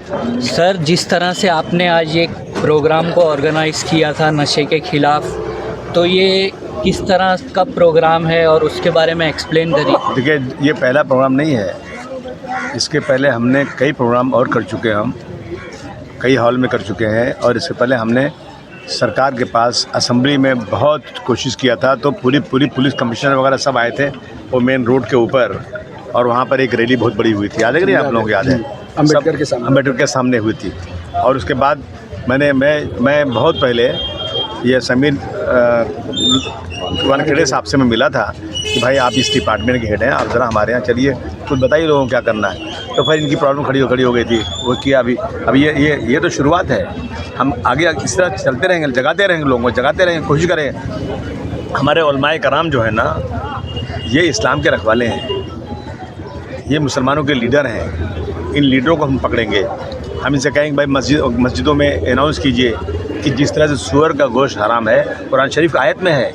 Sir, जिस तरह से आपने आज एक प्रोग्राम को ऑर्गेनाइज़ किया था नशे के ख़िलाफ़, तो ये किस तरह का प्रोग्राम है और उसके बारे में एक्सप्लेन करिए। देखिए, ये पहला प्रोग्राम नहीं है। इसके पहले हमने कई प्रोग्राम और कर चुके हैं, हम कई हॉल में कर चुके हैं। और इससे पहले हमने सरकार के पास असेंबली में बहुत कोशिश किया था, तो पूरी पुलिस कमिश्नर वगैरह सब आए थे वो मेन रोड के ऊपर, और वहाँ पर एक रैली बहुत बड़ी हुई थी। याद है कि नहीं आप लोगों को? याद है, अम्बेडकर के सामने हुई थी। और उसके बाद मैं बहुत पहले ये समीर वानखेड़े साहब से मैं मिला था कि भाई आप इस डिपार्टमेंट के हेड हैं, आप ज़रा हमारे यहाँ चलिए, कुछ बताइए लोगों को क्या करना है। तो फिर इनकी प्रॉब्लम खड़ी हो गई थी, वो किया। अभी ये तो शुरुआत है। हम आगे इस तरह चलते रहेंगे, जगाते रहेंगे, लोगों को जगाते रहेंगे, कोशिश करें। हमारे उलमाए कराम जो है ना, ये इस्लाम के रखवाले हैं, ये मुसलमानों के लीडर हैं। इन लीडरों को हम पकड़ेंगे। हम इनसे कहेंगे भाई मस्जिदों में अनाउंस कीजिए कि जिस तरह से सूअर का गोश्त हराम है, कुरान शरीफ की आयत में है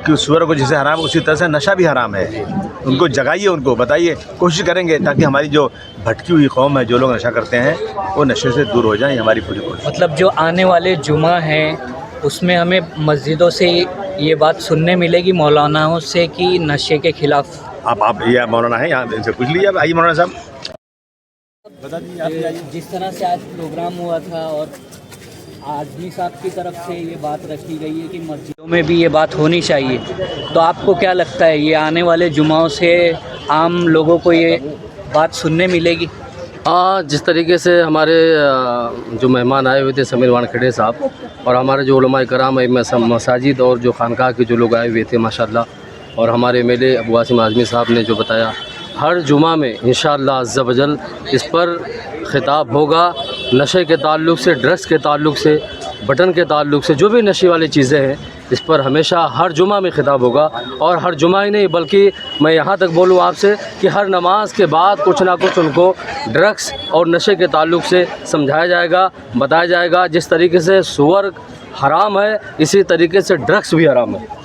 कि सूअर को जैसे हराम उसी तरह से नशा भी हराम है। उनको जगाइए, उनको बताइए, कोशिश करेंगे ताकि हमारी जो भटकी हुई कौम है, जो लोग नशा करते हैं, वो नशे से दूर हो जाएं। हमारी पूरी कोशिश। मतलब जो आने वाले जुमा हैं उसमें हमें मस्जिदों से ये बात सुनने मिलेगी, मौलानाओं से, कि नशे के ख़िलाफ़। आप ये मौलाना है, यहाँ इनसे पूछ लीजिए। आइए मौलाना साहब, बता दीजिए। जिस तरह से आज प्रोग्राम हुआ था और आज़मी साहब की तरफ से ये बात रखी गई है कि मस्जिदों में भी ये बात होनी चाहिए, तो आपको क्या लगता है ये आने वाले जुमाओं से आम लोगों को ये बात सुनने मिलेगी? जिस तरीके से हमारे जो मेहमान आए हुए थे समीर वानखेड़े साहब, और हमारे जो उलमाए कराम मसाजिद और जो खानकाह के जो लोग आए हुए थे माशाल्लाह, और हमारे एमएलए अबू आसिम आज़मी साहब ने जो बताया, हर जुमा में इंशाअल्लाह अज़्ज़ा वजल इस पर ख़िताब होगा। नशे के ताल्लुक़ से, ड्रग्स के ताल्लुक़ से, बटन के ताल्लुक़ से, जो भी नशे वाली चीज़ें हैं, इस पर हमेशा हर जुमा में ख़िताब होगा। और हर जुमा ही नहीं, बल्कि मैं यहाँ तक बोलूँ आपसे कि हर नमाज के बाद कुछ ना कुछ उनको ड्रग्स और नशे के ताल्लुक़ से समझाया जाएगा, बताया जाएगा। जिस तरीके से सूअर हराम है, इसी तरीके से ड्रग्स भी हराम है।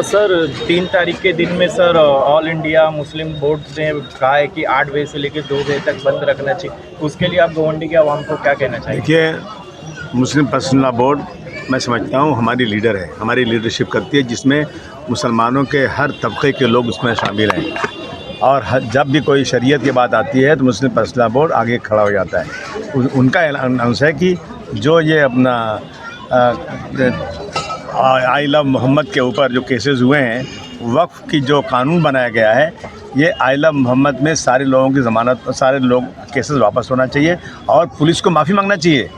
सर 3 तारीख के दिन में sir all India Muslim board ने कहा है कि 8 बजे से लेकर 2 बजे तक बंद रखना चाहिए। उसके लिए आप गोवंडी के आवाम को क्या कहना चाहिए? देखिए, मुस्लिम पर्सनल लॉ बोर्ड मैं समझता हूँ हमारी लीडर है, हमारी लीडरशिप करती है, जिसमें मुसलमानों के हर तबके के लोग उसमें शामिल हैं। और जब भी कोई शरीयत की बात आती है तो मुस्लिम पर्सनल लॉ बोर्ड आगे खड़ा हो जाता है। उनका अनाउंस है कि जो ये अपना आई लव मोहम्मद के ऊपर जो केसेस हुए हैं, वक्फ की जो कानून बनाया गया है, ये आई लव मोहम्मद में सारे लोगों की ज़मानत, सारे लोग केसेस वापस होना चाहिए और पुलिस को माफ़ी मांगना चाहिए।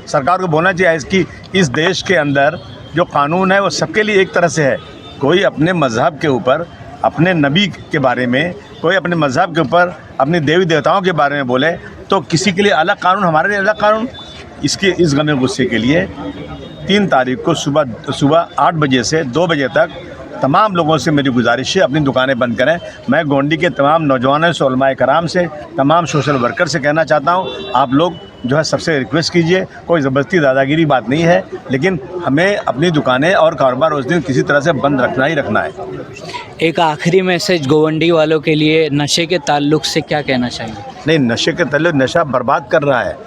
सरकार को बोलना चाहिए इसकी इस देश के अंदर जो कानून है वो सबके लिए एक तरह से है। कोई अपने मज़हब के ऊपर, अपने नबी के बारे में, कोई अपने मज़हब के ऊपर, अपने देवी देवताओं के बारे में बोले तो किसी के लिए अलग कानून, हमारे लिए अलग कानून। इसके इस गमे गुस्से के लिए 3 तारीख को सुबह 8 बजे से 2 बजे तक तमाम लोगों से मेरी गुजारिश है, अपनी दुकानें बंद करें। मैं गोंडी के तमाम नौजवानों से, उलमाए कराम से, तमाम सोशल वर्कर से कहना चाहता हूँ, आप लोग जो है सबसे रिक्वेस्ट कीजिए। कोई ज़बरदस्ती दादागिरी बात नहीं है, लेकिन हमें अपनी दुकानें और कारोबार उस दिन किसी तरह से बंद रखना ही रखना है। एक आखिरी मैसेज गोवंडी वालों के लिए नशे के ताल्लुक़ से क्या कहना चाहिए? नहीं, नशे के ताल्लुक़, नशा बर्बाद कर रहा है।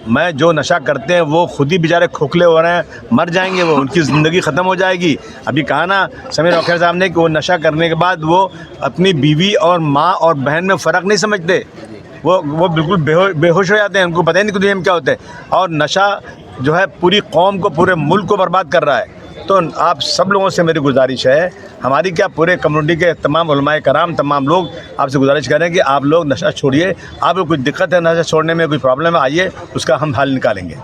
मैं जो नशा करते हैं वो खुद ही बेचारे खोखले हो रहे हैं, मर जाएंगे, वो उनकी ज़िंदगी ख़त्म हो जाएगी। अभी कहा ना समीर वानखेड़े साहब ने कि वो नशा करने के बाद वो अपनी बीवी और माँ और बहन में फ़र्क नहीं समझते, वो बिल्कुल बेहोश हो जाते हैं, उनको पता ही नहीं कि दुनिया में क्या होता है। और नशा जो है पूरी कौम को, पूरे मुल्क को बर्बाद कर रहा है। तो आप सब लोगों से मेरी गुजारिश है, हमारी क्या पूरे कम्युनिटी के तमाम उलमाए कराम, तमाम लोग आपसे गुजारिश करें कि आप लोग नशा छोड़िए। आपको कोई दिक्कत है नशा छोड़ने में, कोई प्रॉब्लम है, आइए, उसका हम हल निकालेंगे।